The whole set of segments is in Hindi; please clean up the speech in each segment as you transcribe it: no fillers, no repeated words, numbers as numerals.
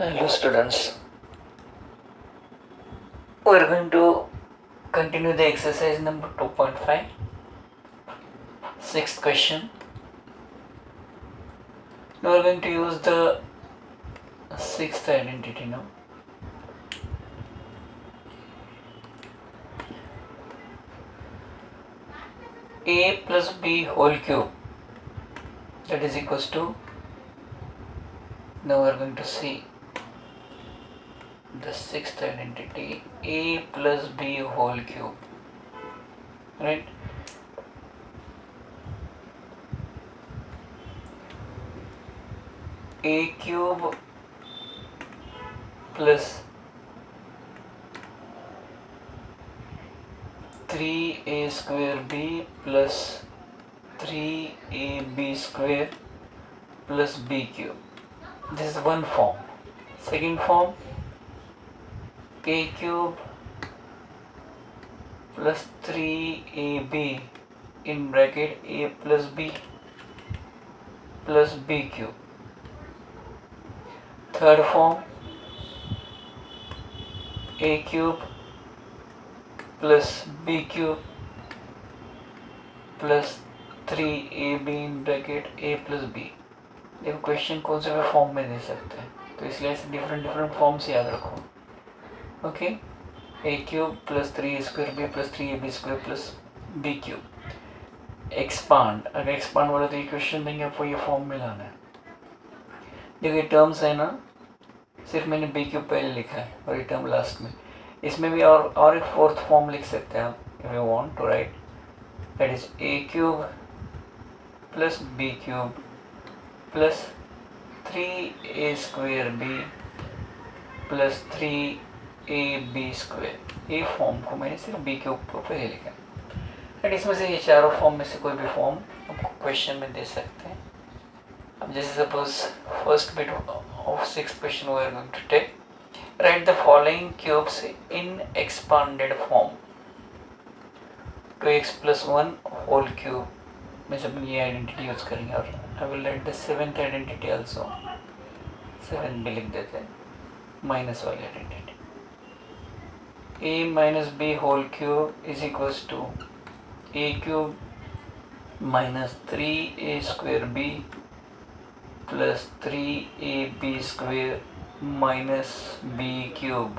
Hello students, we are going to continue the exercise number 2.5. Sixth question. Now we are going to use the sixth identity now. A plus B whole cube, that is equals to, now we are going to see the sixth identity, A plus B whole cube, right? A cube plus 3a square b plus 3ab square plus b cube. This is one form. Second form, a cube plus 3ab in bracket a plus b cube. Third form, a cube plus b cube plus 3ab in bracket a plus b. देखो क्वेश्चन कौन से भी फॉर्म में दे सकते हैं, तो इसलिए ऐसे डिफरेंट फॉर्म्स याद रखो. Okay, a cube plus 3 square b plus 3ab square plus b cube. Expand, अगर एक्सपांड बोले तो ये क्वेश्चन देंगे आपको, ये फॉर्म में लाना है. देखो ये टर्म्स है ना, सिर्फ मैंने बी क्यूब पहले लिखा है और ये टर्म लास्ट में. इसमें भी और एक फोर्थ फॉर्म लिख सकते हैं आप, if you want to write, that is a cube plus b cube plus 3a square b plus 3ab square. ये फॉर्म को मैंने सिर्फ बी क्यूब को पहले लिखा है. एंड इसमें से ये चारों फॉर्म में से कोई भी फॉर्म आपको क्वेश्चन में दे सकते हैं. अब जैसे suppose first bit of sixth question we are going to take, write the following cubes in expanded form. 2x plus 1 whole cube में सब ये आइडेंटिटी यूज करेंगे. और I will write the seventh identity also. 7 भी लिख देते हैं, माइनस वाली identity. a minus b whole cube is equals to a cube minus 3a square b plus 3ab square minus b cube.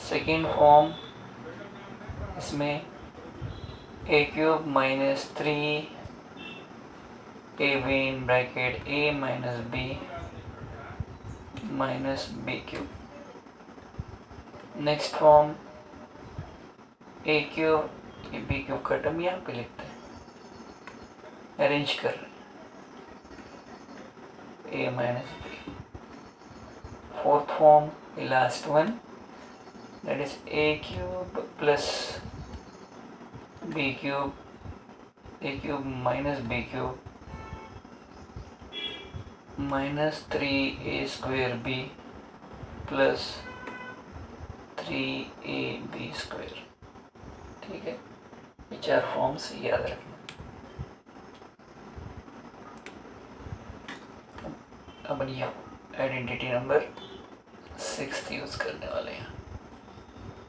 Second form, इसमें a cube minus 3ab in bracket a minus b minus b cube. Next form, a cube, ये बी क्यूब का टर्म यहाँ पे लिखते हैं, अरेंज कर रहे हैं, a minus b. Fourth form, the last one, that is a cube plus b cube, a cube minus b cube minus 3a square b plus 3ab square. ठीक है, ये चार फॉर्म्स याद रखना. अपन ये आइडेंटिटी नंबर 6 यूज करने वाले हैं.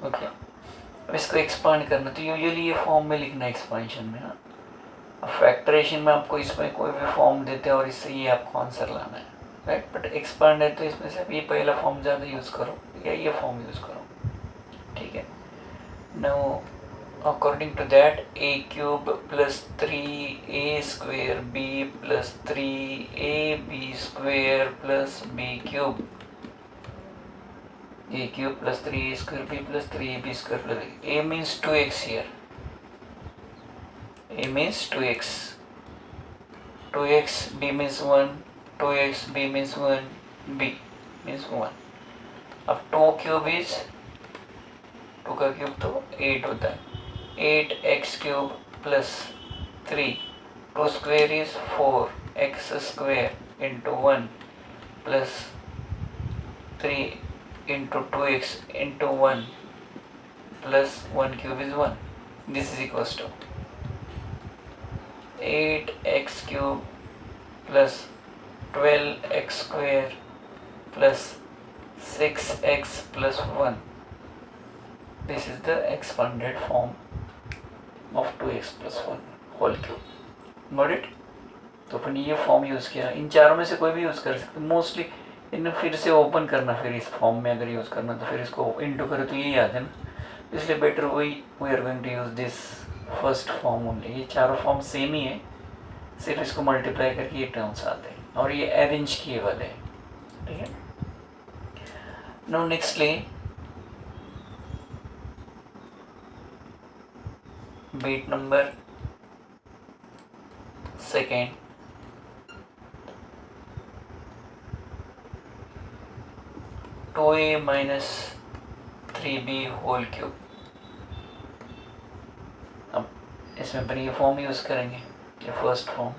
ओके, अब इसको एक्सपांड करना, तो यूजुअली ये फॉर्म में लिखना है एक्सपांशन में ना. अब फैक्टरेशन में आपको इसमें कोई भी फॉर्म देते हैं और इससे ये आपको आंसर लाना है, राइट. बट एक्सपांड है तो इसमें से ये पहला फॉर्म ज़्यादा यूज़ करो या ये फॉर्म यूज़ करो. ठीक है. Now according to that, a cube plus 3a square b plus 3ab square plus b cube. A cube plus 3a square b plus 3ab square plus a means 2x here. A means 2x. 2x, b means 1, 2x, b means 1, b means 1. अब 2 cube is 2 का क्यूब तो 8 होता है. 8x cube plus 3, 2 square is 4x square into 1 plus 3 into 2x into 1 plus 1 cube is 1. This is equals to 8x cube plus 12x² plus 6x plus 1. This is the expanded form of 2x plus 1 whole cube. Got it? तो अपन ये फॉर्म यूज़ किया. इन चारों में से कोई भी यूज़ कर सकते. मोस्टली इन्हें फिर से ओपन करना, फिर इस फॉर्म में अगर यूज़ करना तो फिर इसको इंटू करो तो यही आते हैं ना. इसलिए better we are going to use this first form only. ये चारों फॉर्म सेम ही है, सिर्फ इसको मल्टीप्लाई करके ये टर्म्स आते हैं और ये अरेंज किए वाले हैं. ठीक है. Now nextly bit number second. 2a minus 3b whole cube. अब इसमें अपन ये फॉर्म यूज़ करेंगे, ये first form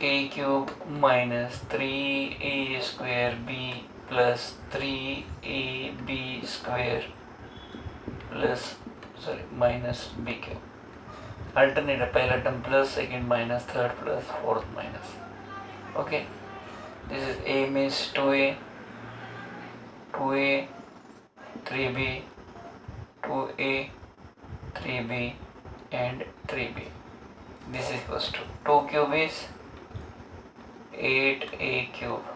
a cube minus 3a² b plus 3ab² plus minus b cube. Alternate है, पहला term plus, second minus, third plus, fourth minus. Okay. This is a means 2a 3b 2a 3b and 3b. This is equals to 2 cube is 8a cube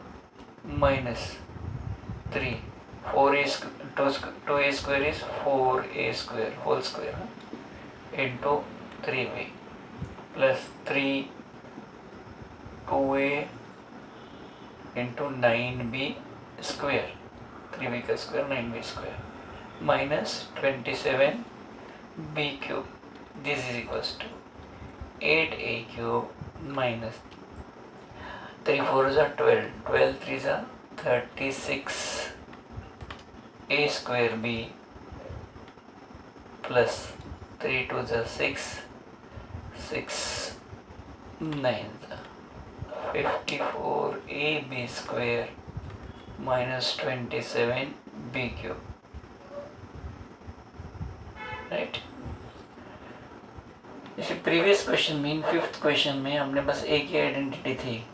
minus 3 2a square is 4a square whole square into 3b plus 3 2a into 9b square. 3b का square 9b square minus 27b cube. This is equals to 8a cube minus 3 4 is 12 12 3 is 36 a square b plus 3 2 is 6 6 9 54 ab square minus 27 b cube. Right. जैसे प्रीवियस क्वेश्चन में, फिफ्थ क्वेश्चन में हमने बस a की आइडेंटिटी थी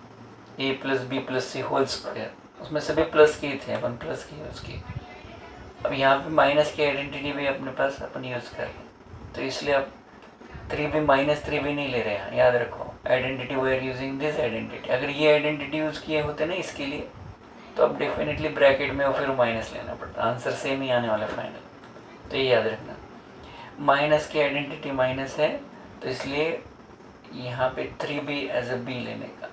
a plus b plus c whole square, उसमें सभी प्लस किए थे, अपन प्लस की यूज़ की. अब यहाँ पे माइनस की आइडेंटिटी भी अपने पास अपन यूज़ कर, तो इसलिए अब 3b माइनस 3b नहीं ले रहे हैं. याद रखो, identity we are using this identity. अगर ये आइडेंटिटी यूज़ किए होते ना इसके लिए, तो अब डेफिनेटली ब्रैकेट में और फिर माइनस लेना पड़ता. आंसर सेम ही आने वाला फाइनल. तो ये याद रखना, माइनस की आइडेंटिटी माइनस है, तो इसलिए यहाँ पे 3b एज अ b लेने का.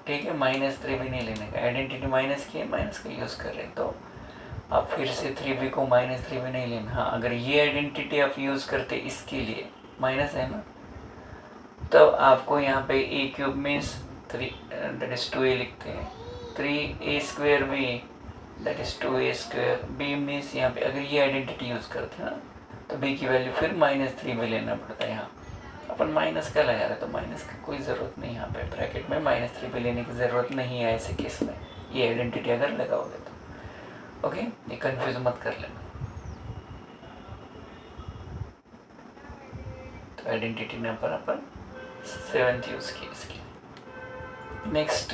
ठीक है. माइनस 3b नहीं लेने का. आइडेंटिटी माइनस की है, माइनस का यूज़ कर रहे हैं, तो आप फिर से 3b को माइनस 3b नहीं लेना. हाँ, अगर ये आइडेंटिटी आप यूज़ करते इसके लिए, माइनस है ना, तब आपको यहाँ पे a cube means 3 that is 2a लिखते हैं. 3a square b that is 2a square b means यहाँ पे अगर ये आइडेंटिटी यूज़ करते हैं ना, तो b की वैल्यू फिर माइनस 3b लेना पड़ता है. यहाँ अपन माइनस का लगा रहे, तो माइनस की कोई ज़रूरत नहीं. यहाँ पे ब्रैकेट में माइनस 3b लेने की ज़रूरत नहीं है ऐसे केस में, ये आइडेंटिटी अगर लगाओगे तो. ओके. ये कन्फ्यूज मत कर लेना. तो आइडेंटिटी ने अपन 7th यूज़ की इसकी. नेक्स्ट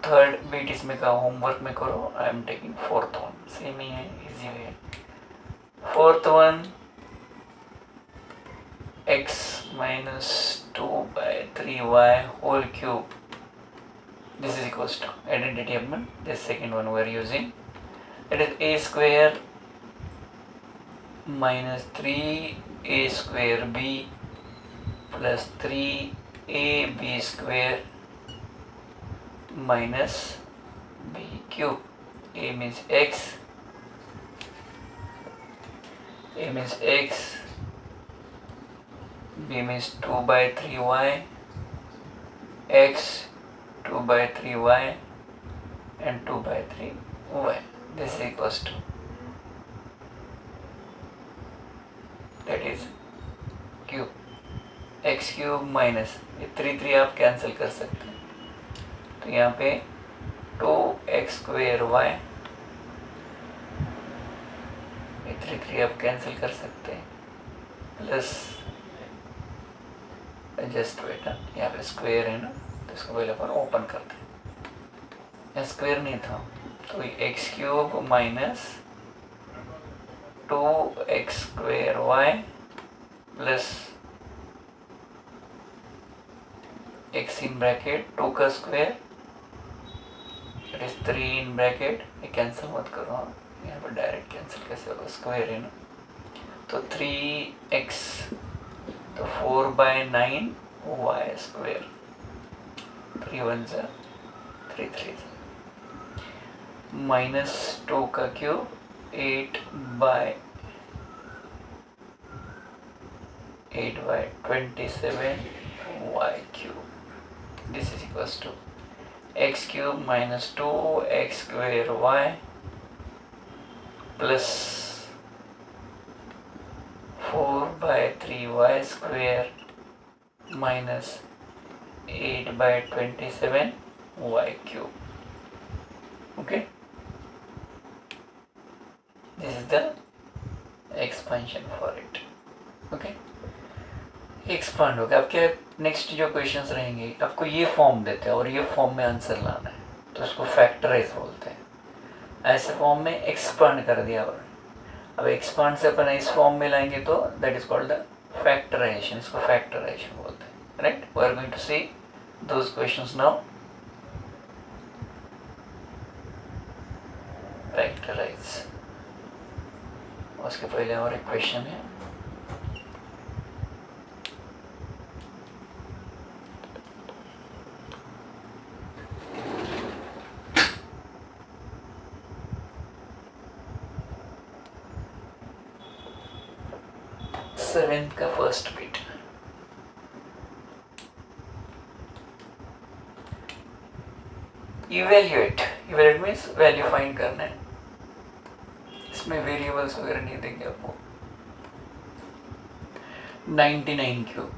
थर्ड बीट इसमें का होमवर्क में करो. I am taking fourth one. Same ही है, इजी है. Fourth one x minus 2/3y whole cube. This is equals to identity element. This second one we are using. It is a square minus 3a square b plus 3ab square minus b cube. A means x. A means x. B means 2/3y. X 2/3y and 2/3y. This is equals to, that is cube. x cube minus ये 3 आप कैंसिल कर सकते हैं, तो यहाँ पे 2x² y, ये 3 आप कैंसिल कर सकते हैं, प्लस जस्ट वेट, यहाँ पे स्क्वायर है ना, तो इसको पहले अपन ओपन करते हैं। यहाँ स्क्वायर नहीं था तो x cube minus 2x square y plus x in bracket 2 का square it is 3 in bracket, ये कैंसिल मत करो, यहाँ पर डायरेक्ट कैंसिल कैसे होगा, स्क्वायर है ना, तो 3x तो 4/9 y स्क्वायर, 3 1 ज़ा 3 3 माइनस 2 का cube 8/27 y cube, this is equals to x cube minus 2x square y plus 4/3y square minus 8/27 y cube. Okay, this is the expansion for it. Okay, expand हो गया. अब क्या नेक्स्ट जो क्वेश्चंस रहेंगे, आपको ये फॉर्म देते हैं और ये फॉर्म में आंसर लाना है, तो इसको फैक्टराइज बोलते हैं. ऐसे फॉर्म में एक्सपांड कर दिया. और अब एक्सपांड से अपन इस फॉर्म में लाएंगे तो that is called the factorisation. इसको फैक्टराइजेशन बोलते हैं. Right, we are going to see those questions now. Factorise. उसके पहले और एक क्वेश्चन है. सेवेंथ का first bit. Evaluate. Evaluate means value find करना है. इसमें वेरिएबल्स वगैरह नहीं देंगे आपको. 99 क्यूब.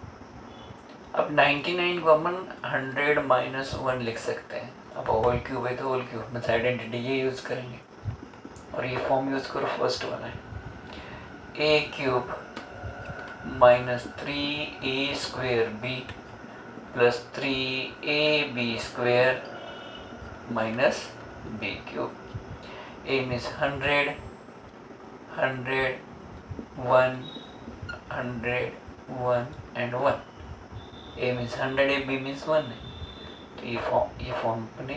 अब 99 को अपन 100 माइनस 1 लिख सकते हैं. अब होल क्यूब है तो होल क्यूब में आइडेंटिटी ये यूज करेंगे और ये फॉर्म यूज करो. फर्स्ट वाला है a cube minus 3a square b plus 3ab square minus b cube. a means 100 100 1 100 1 and 1. a means 100 है, b मीन्स 1 है, तो ये फॉर्म अपने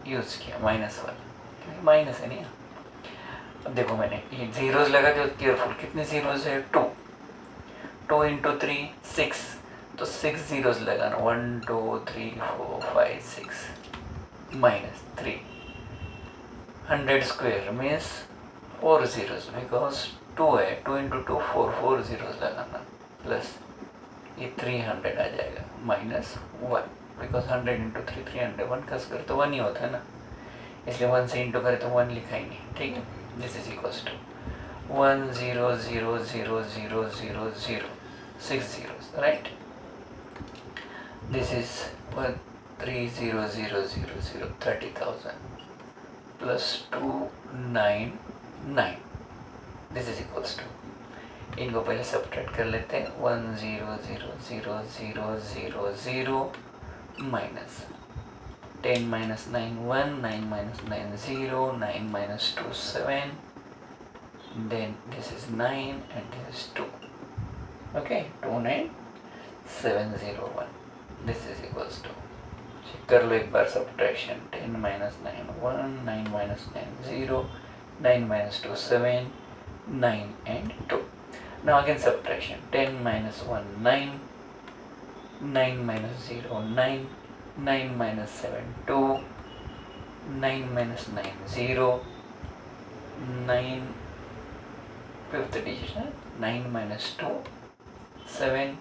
यूज किया माइनस वाला, क्योंकि माइनस है नहीं. अब देखो मैंने ये जीरोज लगा दिया. केयरफुल, कितने जीरोज है? 2. 2 इंटू 3 6, तो 6 जीरोज लगाना. 1 2 3 4 5 6 minus 3. 100 square means 4 zeros, because 2 है. 2 इंटू 2 4 जीरोज लगाना प्लस ये 300 आ जाएगा माइनस 1, बिकॉज 100 इंटू 3 300. 1 का स्क्वायर तो 1 ही होता है ना, इसलिए 1 से इंटू करें तो 1 लिखा ही नहीं. ठीक है, this is equals to 1 0 0 0 0 0 0 6 zeros, right? This is 1 3 0 0 0 0 30,000 plus 2 9 9. This is equals to, इनको पहले सब्ट्रैक्ट कर लेते हैं. 1 0 0 0 0 0 0 minus 10 minus 9 1, 9 minus 9 0, 9 minus 2 7, then this is 9 and this is 2. Okay, 29701. This is equals to, check कर लो एक बार subtraction. 10 minus 9 1, 9 minus 9 0, 9 minus 2 7, 9 and 2. Now again subtraction. 10 minus 1 9, 9 minus 0 9, 9 minus 7 2, 9 minus 9 0, 9 fifth digit, 9 minus 2 7,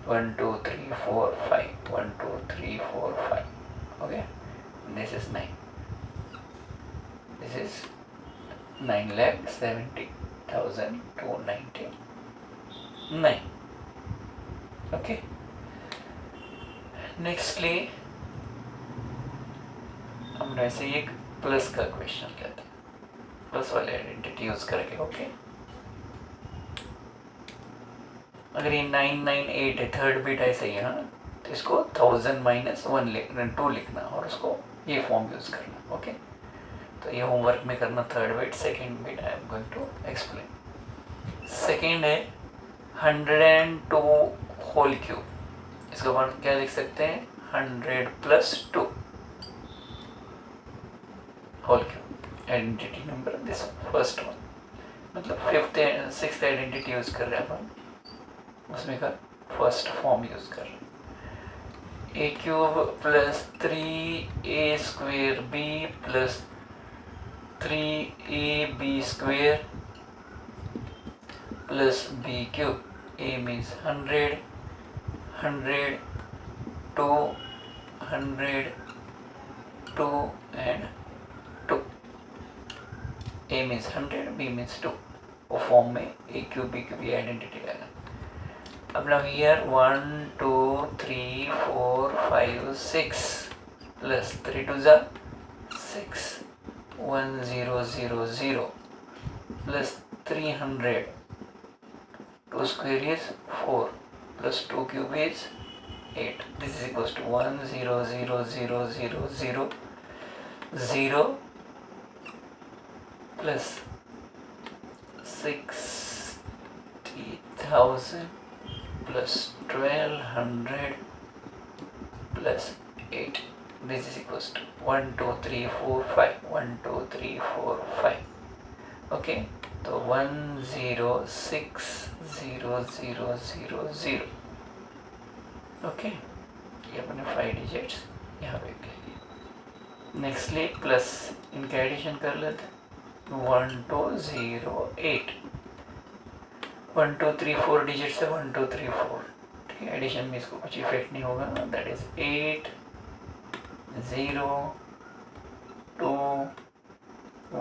1 2 3 4 5, 1 2 3 4 5. Okay, this is 9. This is 9,70,299. Okay, nextly हम ऐसे एक प्लस का क्वेश्चन लेते हैं. प्लस वाले आइडेंटिटी यूज करके. ओके, अगर ये 998 है, थर्ड बिट ऐसा ही है ना, तो इसको 1000 - 1 2 लिखना और उसको ये फॉर्म यूज़ करना। ओके, तो ये होमवर्क में करना। Third bit, second bit I am going to explain. Second है 102 होल क्यूब। इसका वन क्या लिख सकते हैं, 100 + 2 whole cube. Identity number this first one, मतलब सिक्स्थ आइडेंटिटी यूज कर रहे हैं अपन, उसमें का फर्स्ट फॉर्म यूज कर रहे हैं। a³ + 3a² b + 3ab² + b³। a means 100, 100, 2, 100, 2 and 2। a means 100, b means 2। वो फॉर्म में a³ b³ आइडेंटिटी लेना। अब now here 1 2 3 4 5 6 plus 3 2 जा 6 1 0 0 0 plus 300 2 square is 4 plus 2 cube is 8। This is equals to 1 0 0 0 0 0 0 plus 60,000 plus 1200 plus 8। This is equals to 1 2 3 4 5 1 2 3 4 5। okay, तो 1 0 6 0 0 0 0। ओके, ये अपने 5 डिजिट्स यहाँ पे गए। नेक्स्टली प्लस, इनका एडिशन कर लेते। 1 2 0 8 1 2 3 4 डिजिट से 1 2 3 4। ठीक है, एडिशन में इसको कुछ इफेक्ट नहीं होगा। That is 8 0 2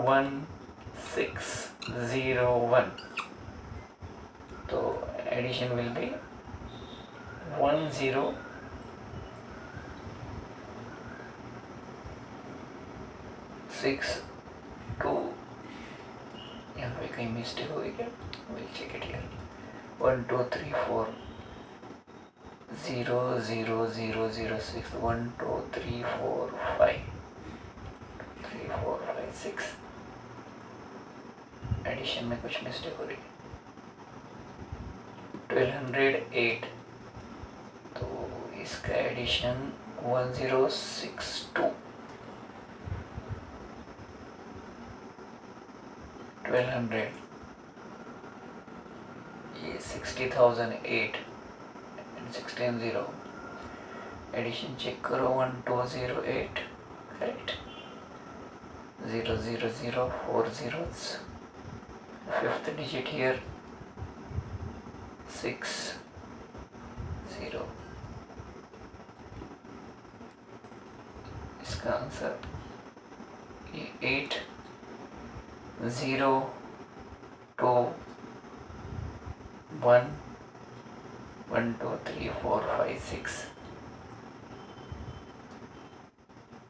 1 6 0 1। तो एडिशन विल बी 1 0 6 2। यहाँ पे कहीं मिस्टेक होगी क्या, we'll check it here। 1 2 3 4 0 0 0 0 6 1 2 3 4 5 3 4 5 6। Addition में कुछ मिस्टेक हो रही है। 1208, तो इसका एडिशन 1062। 1200 ये 60,008 and 16 0। एडिशन चेक करो। 1208 correct. 0 0 0 4 zeros। Fifth digit here 6 0। इसका आंसर ये 8 0 2 1 1 2 3 4 5 6।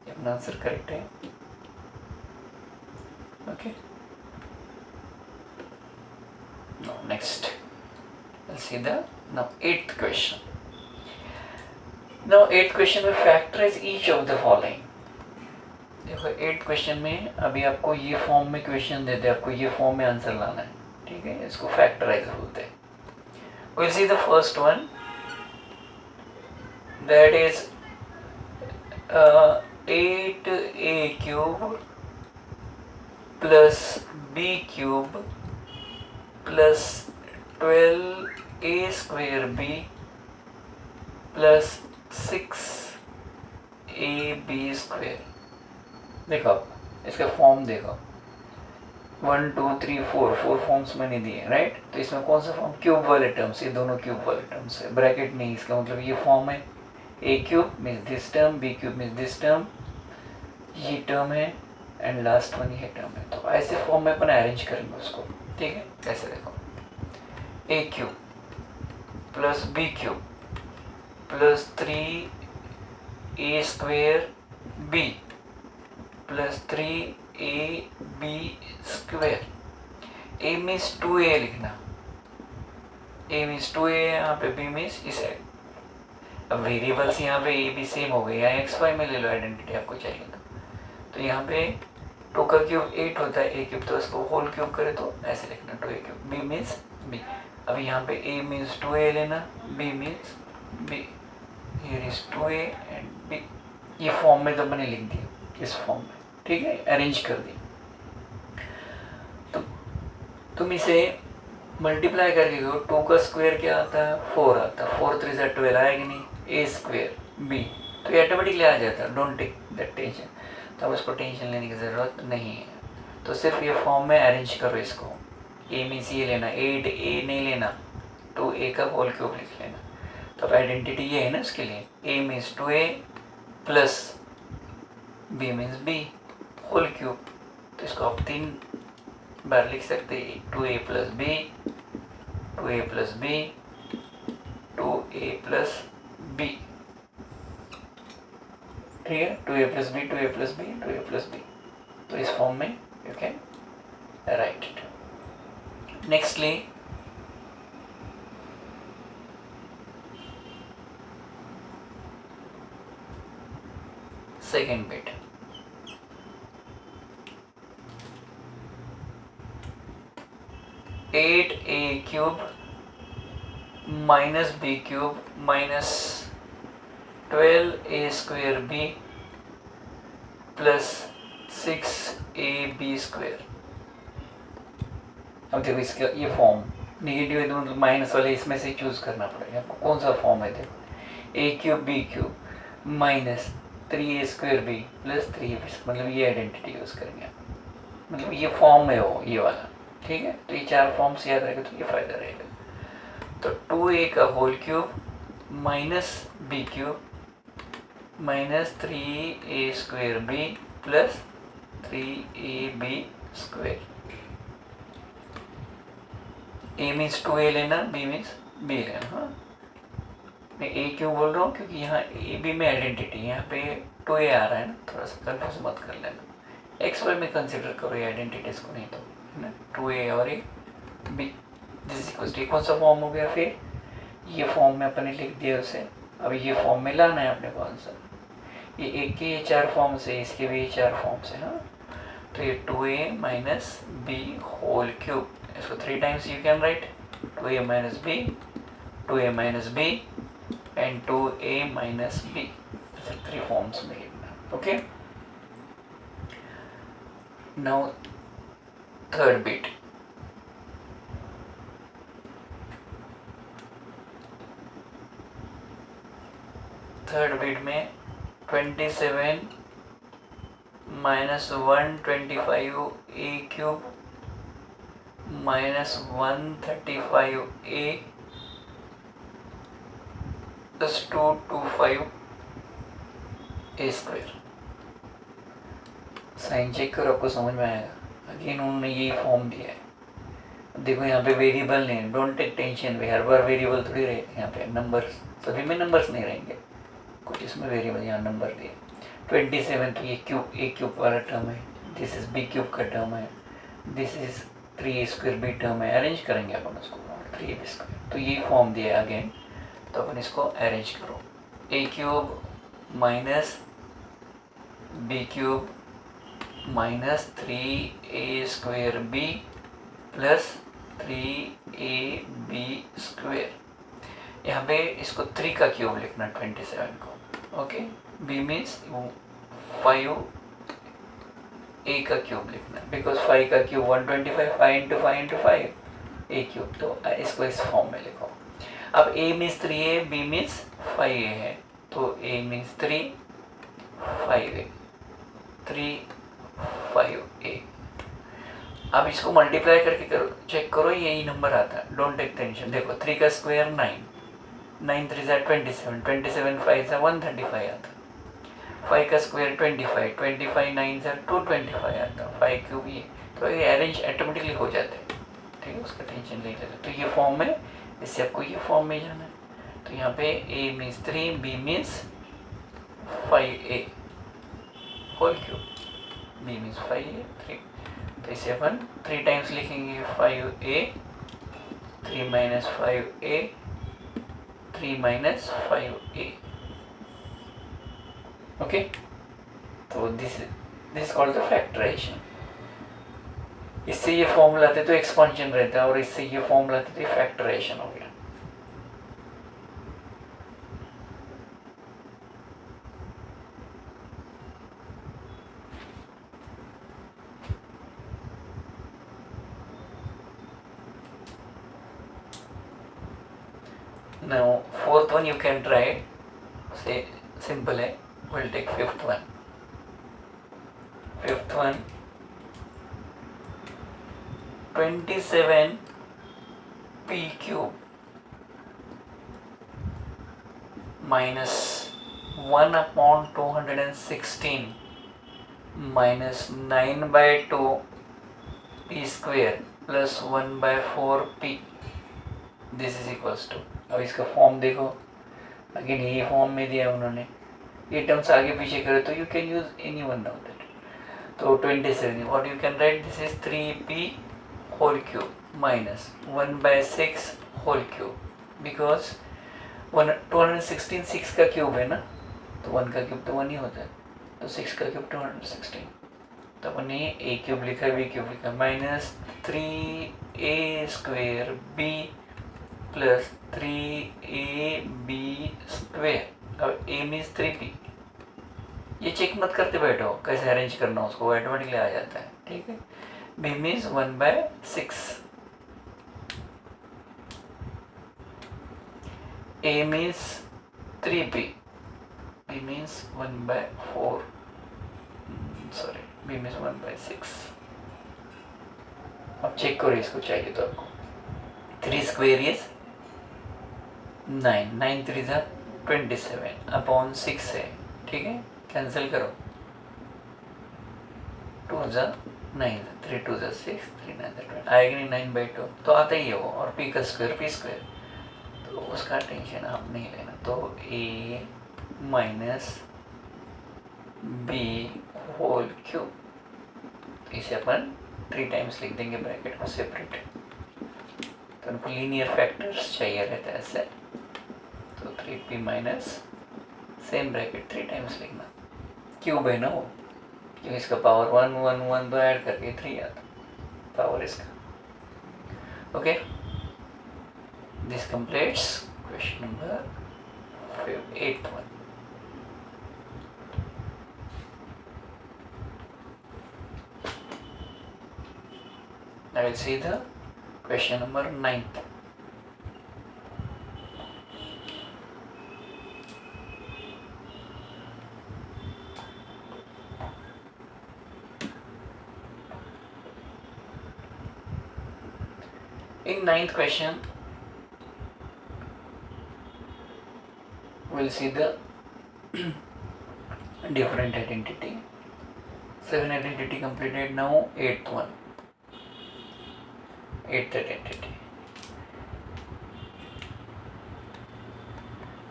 अपना आंसर करेक्ट है। Okay, now next we'll see the now 8th question। now 8th question में factorize each of the following। देखो 8th क्वेश्चन में अभी आपको ये फॉर्म में क्वेश्चन देते हैं, आपको ये फॉर्म में आंसर लाना है। ठीक है, इसको फैक्टराइज बोलते हैं। we'll see the first one, that is 8a³ plus b³ plus 12a² plus 6ab²। देखो इसका फॉर्म देखो, 1 2 3 4 फॉर्म्स मैंने दिए राइट। तो इसमें कौन सा फॉर्म, क्यूब वाले टर्म्स, ये दोनों क्यूब वाले टर्म्स है, ब्रैकेट नहीं। इसका मतलब ये फॉर्म है, a³ means this term, b³ means this term, ये टर्म है एंड लास्ट वन ये टर्म है। तो ऐसे फॉर्म में अपन अरेंज करेंगे उसको। ठीक है, कैसे देखो, a³ plus b³ plus 3a² plus 3ab²। a means 2a लिखना, ए मीन्स 2a है, यहाँ पे b मीन्स इस है। अब वेरिएबल्स यहाँ पे ए बी सेम हो गए, या एक्स वाई में ले लो आइडेंटिटी आपको चाहिए तो यहाँ पे 2 का क्यूब 8 होता है, ए क्यूब, तो इसको होल क्यूब करे तो ऐसे लिखना 2a cube, b means b। अब यहाँ पे a मीन्स 2a लेना, b means b, here is 2a and b। ये फॉर्म में तो मैंने लिख दिया इस फॉर्म में, ठीक है, अरेंज कर दी। तो तुम इसे मल्टीप्लाई करके दो, 2 का स्क्वायर क्या आता है 4 आता है, 4 3 से 12 आएगा नहीं, ए स्क्वायर b, तो ये ऑटोमेटिकली आ जाता है, डोंट टेक दैट टेंशन। तो अब उसको टेंशन लेने की ज़रूरत नहीं है, तो सिर्फ ये फॉर्म में अरेंज करो इसको। ए मीन्स ये लेना, 8a नहीं लेना, 2a का होल क्यूब लिख लेना। तो अब आइडेंटिटी ये है ना उसके लिए, a means 2a plus b means b whole cube. तो इसको आप 3 बार लिख सकते हैं, 2a plus b, 2a plus b, 2a plus b, ठीक है, 2a plus b, 2a plus b, 2a plus b। तो इस फॉर्म में you can write it. Nextly second bit, eight a cube minus b cube minus 12a square b plus 6ab square. अब देखो इसका ये फॉर्म निगेटिव है तो मतलब माइनस वाले इसमें से चूज करना पड़ेगा आपको, कौन सा फॉर्म है। देखो a cube b cube minus 3a square b plus 3ab, मतलब ये आइडेंटिटी यूज करेंगे, मतलब ये फॉर्म में हो ये वाला, ठीक है। तो ये 4 फॉर्म्स याद रहेगा तो ये फायदा रहेगा। तो 2a का whole cube minus b cube minus 3a square b plus 3ab square. a means 2a लेना, b मीन्स b लेना। हाँ, मैं a क्यों बोल रहा हूँ क्योंकि यहाँ a b में आइडेंटिटी, यहाँ पे 2a आ रहा है ना, थोड़ा सा कंफ्यूज मत कर लेना। एक्स वाई में कंसिडर करो ये आइडेंटिटीज को, नहीं तो है ना 2a और a b this equals to, कौन सा फॉर्म हो गया फिर, ये फॉर्म में अपने लिख दिया उसे। अब ये फॉर्म में लाना है अपने को आंसर, ये एक के ये 4 फॉर्म्स है, इसके भी ये 4 फॉर्म्स है। हाँ, तो ये 2a minus b whole cube, इसको 3 times you can write 2a minus b, 2a minus b and 2a minus b, 3 forms में लिखना। Okay, now third bit, third bit में 27 minus 125 a cube minus 135a plus 225 a square. Sign check करो, आपको समझ में आएगा। अगेन उन्होंने ये फॉर्म दिया है। देखो यहाँ पे वेरिएबल नहीं, डोंट टेक टेंशन, हर बार वेरिएबल थोड़ी रहेगा, यहाँ पे नंबर्स, सभी में नंबर्स नहीं रहेंगे, कुछ इसमें वेरिएबल, यहाँ नंबर दिए। 27 तो ये क्यूब ए क्यूब वाला टर्म है, दिस इज बी क्यूब का टर्म है, this is 3a square b term है, अरेंज करेंगे अपन उसको 3ab स्क्वायर। तो ये फॉर्म दिया है अगेन, तो अपन इसको अरेंज करो, a cube minus b cube minus 3a square b plus 3ab square. यहाँ पे इसको 3 का क्यूब लिखना 27 को, ओके। b मीन्स 5 a का क्यूब लिखना, बिकॉज 5 का cube 125, 5 into 5 into 5 a cube, तो इसको इस फॉर्म में लिखो। अब a means 3a, b means 5a है, तो a मीन्स 3, 5a, 3 5a। अब इसको मल्टीप्लाई करके करो, चेक करो यही नंबर आता है, डोंट टेक टेंशन। देखो 3 का स्क्वायर 9, 9 3 ज़ा 27, 27 5 ज़ा 135 आता, 5 का स्क्वायर 25, 25 9 ज़ा 225 आता, 5 क्यूब ये, तो ये अरेंज ऑटोमेटिकली हो जाते हैं, ठीक है, उसका टेंशन नहीं लेते। तो ये फॉर्म में, इससे आपको ये फॉर्म में जाना है। तो यहाँ पे a means 3, b means 5a whole cube, b means 5a 3, तो इसे अपन 3 टाइम्स लिखेंगे, 5a 3 minus 5a, 3 minus 5a. Okay, तो दिस कॉल्ड द फैक्टराइजेशन। इससे ये फॉर्म लाते तो एक्सपांशन रहता है और इससे ये फॉर्म लाते तो ये फैक्टराइजेशन हो गया। Now fourth one you can try it. Say simple है, we'll take fifth one. Fifth one, 27 p cube minus 1 upon 216 minus 9 by 2 p square plus 1 by 4 p. This is equals to, अब इसका फॉर्म देखो, अगेन ये फॉर्म में दिया उन्होंने, ये टर्म्स आगे पीछे करे तो you can use any one of that. तो 27 what you can write, this is 3p whole cube minus 1 by 6 whole cube, because 216 6 का क्यूब है ना, तो 1 का क्यूब तो 1 ही होता है, तो 6 का क्यूब 216, तो अपन ने a क्यूब लिखा, b क्यूब लिखा, minus 3a square b plus 3ab square. अब a मीन्स 3p, ये चेक मत करते बैठो कैसे अरेंज करना उसको, ऑटोमेटिकली आ जाता है, ठीक है। b means 1 by 6, a means 3p, b means 1 by 4, sorry b means 1 by 6। अब चेक करो इसको, चाहिए तो आपको 3 स्क्वेयर इज 9, 9 3 जा 27 अपॉन 6 है, ठीक है, कैंसिल करो, 2 जा 9, 3 2 जा 6, 3 9 जा 20, आएगी नहीं 9 by 2, तो आता ही है वो, और p का स्क्वायर p स्क्वायर, तो उसका टेंशन आप नहीं लेना। तो a minus b whole cube, इसे अपन 3 टाइम्स लिख देंगे ब्रैकेट को सेपरेट, तो उनको लीनियर फैक्टर्स चाहिए रहता है ऐसे, तो 3p minus same bracket 3 times लिखना, क्यूब है ना वो, क्योंकि इसका पावर 1 1 1 तो ऐड करके 3 आता पावर इसका। Okay, this completes question number 8th one. Now we'll see the question number 9th. In 9th question, we'll see the different identity. 7 identity completed, now 8th one. 8th identity.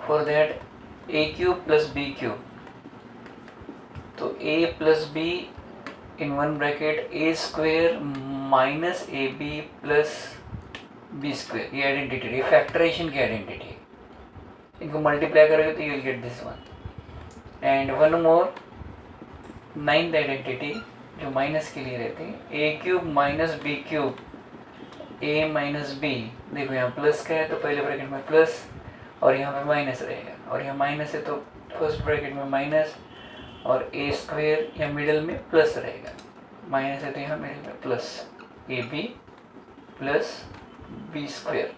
For that, a cube plus b cube. So a plus b in one bracket, a square minus ab plus b square, ये आइडेंटिटी, ये फैक्टराइजेशन की आइडेंटिटी, इनको मल्टीप्लाई करोगे तो you will get this one. And one more 9th identity जो माइनस के लिए रहती है, a cube minus b cube, A minus B, देखो यहाँ प्लस का है तो पहले ब्रैकेट में प्लस और यहाँ पे माइनस रहेगा, और यहाँ माइनस है तो फर्स्ट ब्रैकेट में माइनस, और ए स्क्वेयर या मिडल में प्लस रहेगा, माइनस है तो यहाँ मिडल में plus, a b plus b square.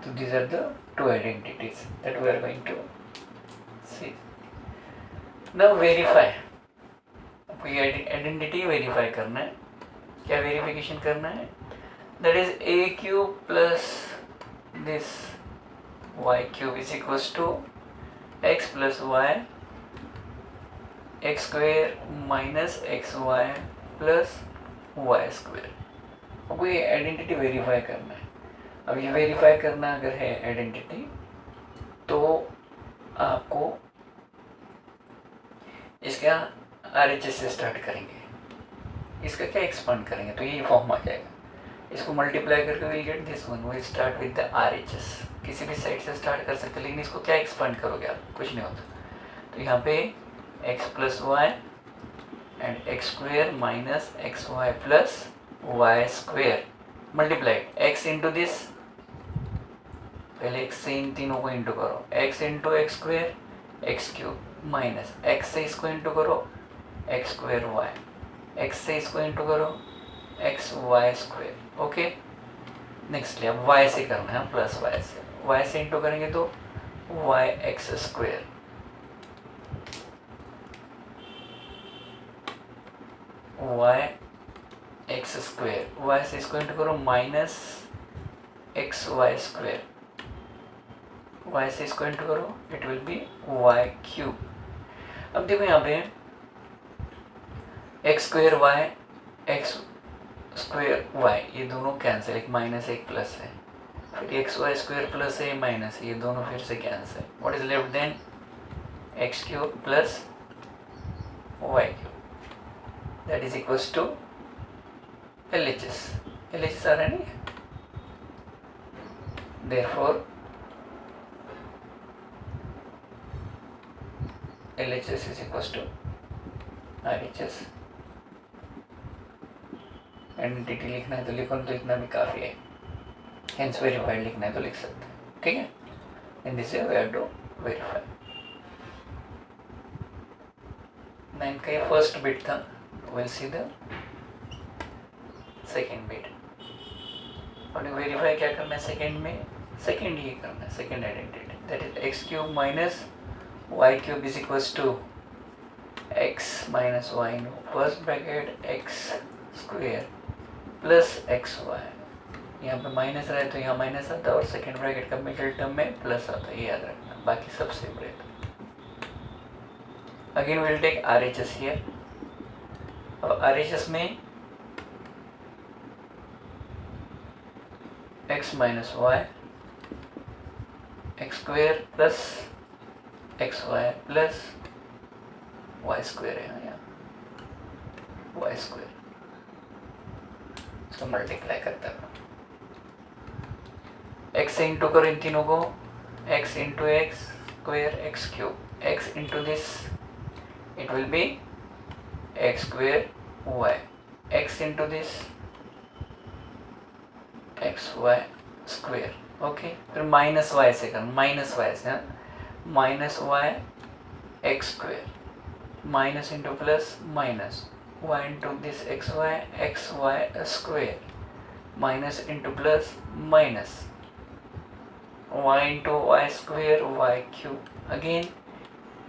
So these are the two identities that we are going to see. Now verify. आपको ये आइडेंटिटी वेरीफाई करना है, क्या वेरिफिकेशन करना है, that is a cube plus this y cube is equals to x plus y, x square minus xy plus y square। आपको ये आइडेंटिटी वेरीफाई करना है। अब ये वेरीफाई करना अगर है आइडेंटिटी, तो आपको इसका RHS से स्टार्ट करेंगे, इसका क्या एक्सपांड करेंगे, तो ये फॉर्म आ जाएगा। इसको मल्टीप्लाई करके will get this one. Will start with the RHS, किसी भी साइड से स्टार्ट कर सकते, लेकिन इसको क्या एक्सपांड करोगे आप, कुछ नहीं होता। तो यहाँ पे x plus y and x square minus x y plus y square multiplied x into this, पहले x से इन तीनों को इंटू करो, x into x square x cube minus x से इसको इंटू करो एक्स स्क्वेयर वाई, x से इसको इंटू करो x y square. Okay, next अब y से करना है प्लस y से इंटू करेंगे तो y x square y x square, y से इसको इंटू करो minus x y square, y से इसको इंटू करो it will be y cube. अब देखो यहाँ पे x square y x square y ये दोनों कैंसिल, एक माइनस एक प्लस है, फिर एक्स वाई स्क्वेयर प्लस है माइनस है, ये दोनों फिर से cancel. What is left then x cube plus y cube, that is equals to LHS। LHS आ रहा है नहीं, therefore LHS is equals to RHS। Identity लिखना है तो लिखो, तो इतना भी काफ़ी है, हेंस वेरीफाइड लिखना है तो लिख सकते हैं, ठीक है। In this way we have to verify. 9 का ये फर्स्ट बिट था, will see the second bit. और वेरीफाई क्या करना है सेकेंड में, सेकेंड ये करना है, second identity, that is x cube minus y cube is equals to x minus y no first bracket x square plus x y, यहाँ पे माइनस रहे तो यहाँ माइनस आता है और सेकेंड ब्रैकेट का मिडिल टर्म में प्लस आता है, ये याद रखना, बाकी सब सेम रहता है। Again will take RHS here. अब RHS में x minus y x square plus x y plus y square है यहाँ वाई स्क्वेयर, इसको मल्टीप्लाई करता है, x से इंटू करो इन तीनों को, x into x square x cube, x into this it will be x square y, x into this x y square. Okay, फिर माइनस वाई से करना, माइनस वाई से minus y x square minus into plus minus y into this x y square minus into plus minus y into y square y cube, again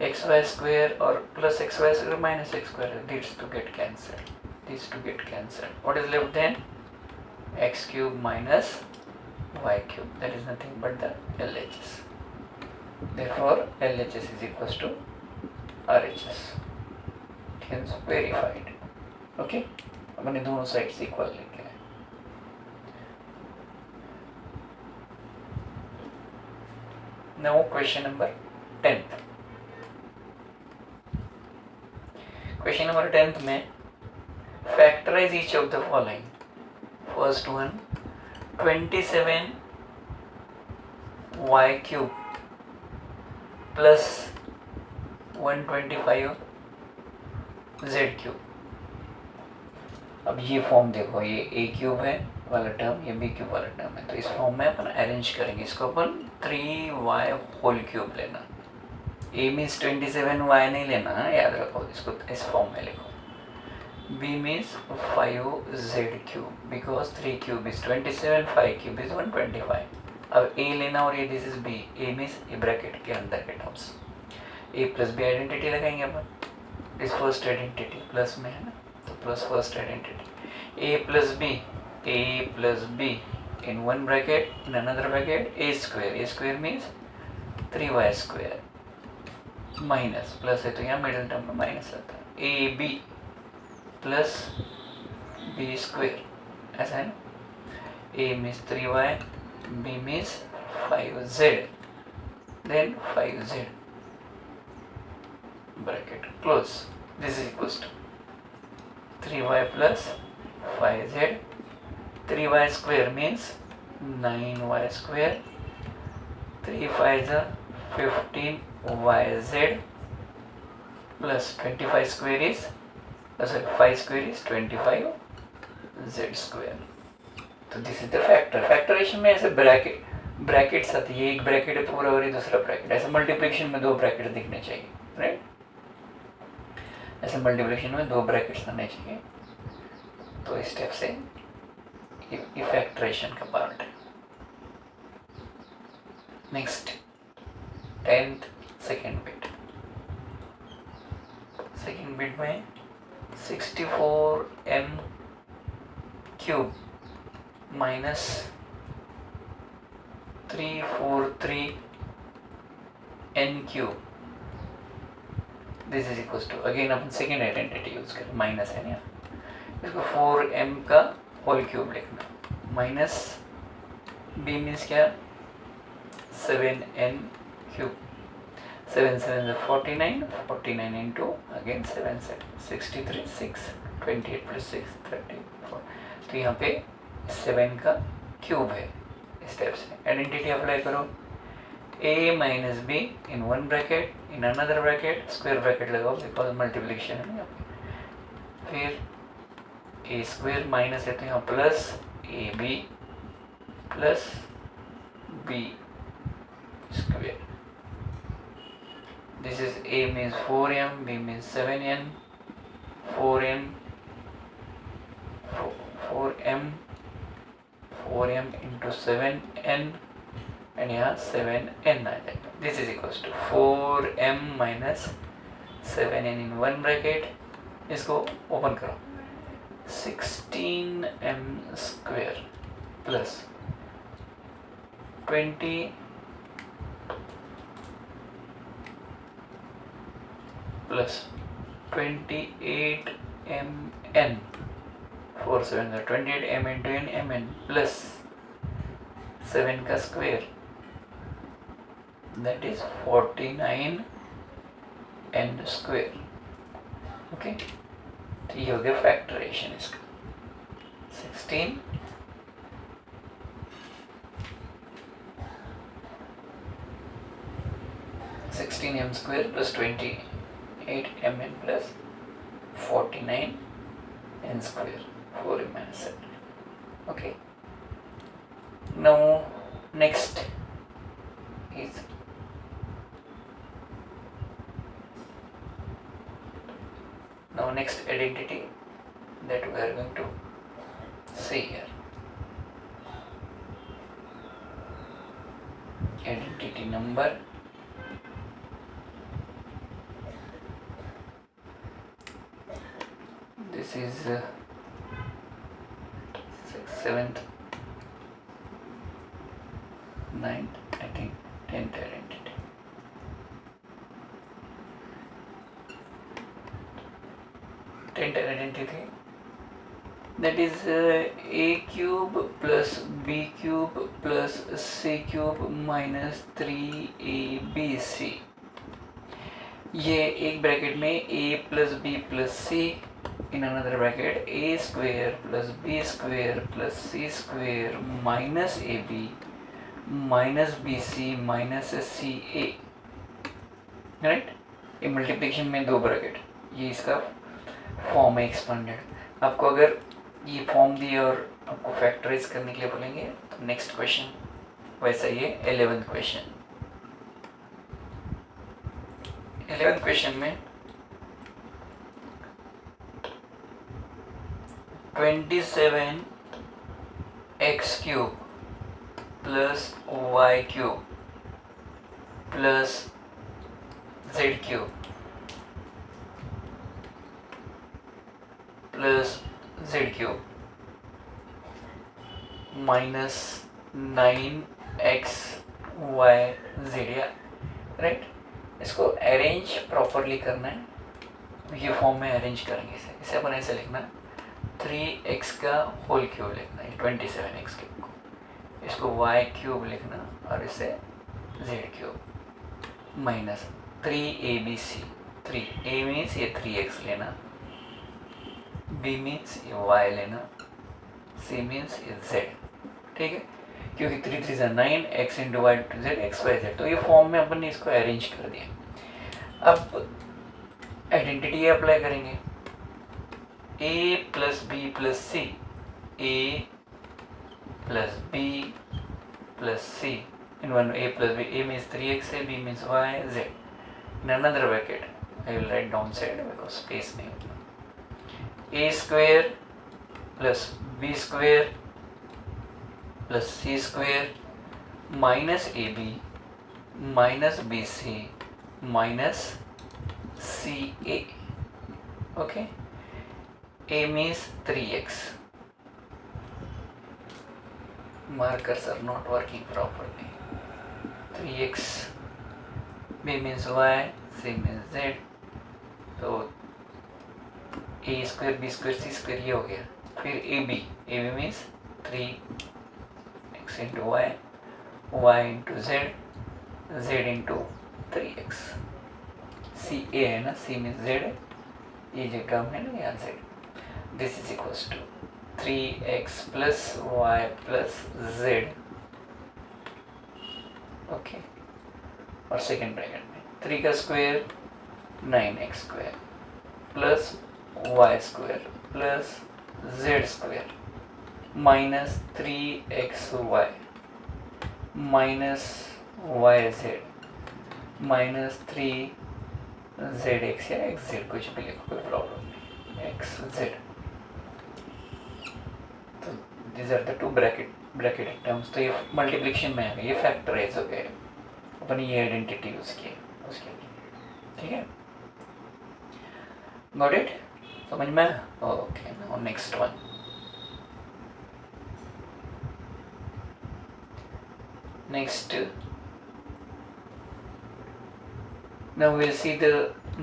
x y square और plus x y square minus x square, this to get cancelled. What is left then x cube minus y cube, that is nothing but the LHS। therefore LHS is equals to RHS, hence verified। Okay, अपने दोनों साइड्स इक्वल लेके आए। Now question number 10th। Question number 10th में factorise each of the following. First one 27 y cube plus 125 z cube. अब ये फॉर्म देखो, ये ए क्यूब है वाला टर्म, ये बी क्यूब वाला टर्म है, तो इस फॉर्म में अपन अरेंज करेंगे, इसको अपन 3y होल क्यूब लेना। ए मीन्स 27y नहीं लेना है, याद रखो, इसको इस फॉर्म में लिखो। b means 5z cube, because 3 cube is 27, 5 cube is 125। अब a लेना और ये this is b, a means ये ब्रैकेट के अंदर के terms, a plus b identity लगाएंगे अपन, इस फर्स्ट आइडेंटिटी प्लस में है ना, तो plus first identity a plus b in one bracket, in another bracket a square means 3y square minus plus है तो यहाँ मिडिल टर्म में माइनस आता है, a b plus b square, ऐसा है ना, a means 3y, b means 5z, then 5z bracket close, this is equals to 3y plus 5z, 3y square means 9y square, 3 5 is 15yz plus 25 square is 5 square is 25z square. तो this is the factor. Factorisation में ऐसे ब्रैकेट्स आती है, एक ब्रैकेट है पूरा और ये दूसरा ब्रैकेट. ऐसे मल्टीप्लिकेशन में दो ब्रैकेट दिखने चाहिए, राइट. ऐसे मल्टीप्लिकेशन में दो ब्रैकेट्स आने चाहिए. तो इस स्टेप से ये फैक्टरेशन का पार्ट है. Next 10th second bit. Second bit में 64m cube minus 343n cube. This is equal to, again अपन सेकेंड आइडेंटिटी यूज करें, माइनस है ना, इसको 4m का होल क्यूब लिखना. माइनस b मीन्स क्या, 7n cube. 7 7 is 49, 49 into again 7 63, 6 28 plus 6 34. तो यहाँ पे 7 का क्यूब है. स्टेप से आइडेंटिटी अप्लाई करो. a minus be in one bracket, in another bracket square bracket लगाओ बिकॉज मल्टीप्लिकेशन है यहाँ पे. फिर a स्क्वायर माइनस है तो यहाँ plus a b plus b square. This is a means 4m, b means 7n, 4m, 4m into 7n and यहाँ 7n आ जाएगा. This is equals to 4m minus 7n in one bracket. इसको ओपन करो. 16m square plus 20 plus 28mn, 4 7 28m into n mn plus 7 का square, that is 49n square. Okay, तो ये हो गया फैक्टरेशन इसका. 16m square plus 28mn plus 49n square, 4m minus 7. Okay. Now next is next identity that we are going to see here. Identity number this is 6th, 7th, 9th, I think 10th identity. That is a cube plus b cube plus c cube minus 3abc. ये एक ब्रैकेट में a plus b plus c, in another bracket a square plus b square plus c square minus ab minus bc minus ca. Right. ये मल्टीप्लिकेशन में दो ब्रैकेट, ये इसका फॉर्म है एक्सपेंडेड. आपको अगर ये फॉर्म दिए और आपको फैक्टराइज करने के लिए बोलेंगे तो नेक्स्ट क्वेश्चन वैसा ही है. 11th question. 11th क्वेश्चन में 27x cube plus y cube plus z cube plus z cube minus 9xyz. Right. इसको अरेंज प्रॉपरली करना है. ये फॉर्म में अरेंज करेंगे इसे अपन ऐसे लिखना, 3x का होल क्यूब लिखना है 27x क्यूब को, इसको y क्यूब लिखना और इसे z cube minus 3abc. 3a means ये 3x लेना, b मीन्स ये y लेना, C मीन्स Z, ठीक है, क्योंकि 3 3 9, x into y to z x y z, तो ये फॉर्म में अपन ने इसको अरेंज कर दिया। अब आइडेंटिटी अप्लाई करेंगे, a plus b plus c, a plus b plus c in one, a plus b, a means 3x, b means y, z in another bracket. I will write downside because space नहीं होता, a square plus b square plus c square minus ab minus bc minus ca. Okay, a means 3x, markers are not working properly, 3x, b means y, c means z, तो a square b square c square ये हो गया। फिर a b means 3x into y, y into z, z into 3x, c a है ना, सी मीन्स जेड है, ये जो टर्म है ना यहाँ z, this is equals to 3x plus y plus z, okay, और सेकेंड ब्रैकेट में 3 का square 9x square plus y square plus z square minus 3xy minus y z minus 3zx या xz, कुछ भी लिखो कोई प्रॉब्लम नहीं, xz। तो this are the two bracket terms. तो ये मल्टीप्लिकेशन में आ गया, ये फैक्टराइज हो गए, अपन ये आइडेंटिटी यूज की उसके लिए, ठीक है, गॉट इट, समझ में? Okay, now next one, next now we'll see the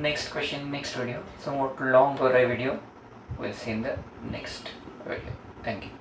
next question next video, somewhat longer video we'll see in the next video. Thank you.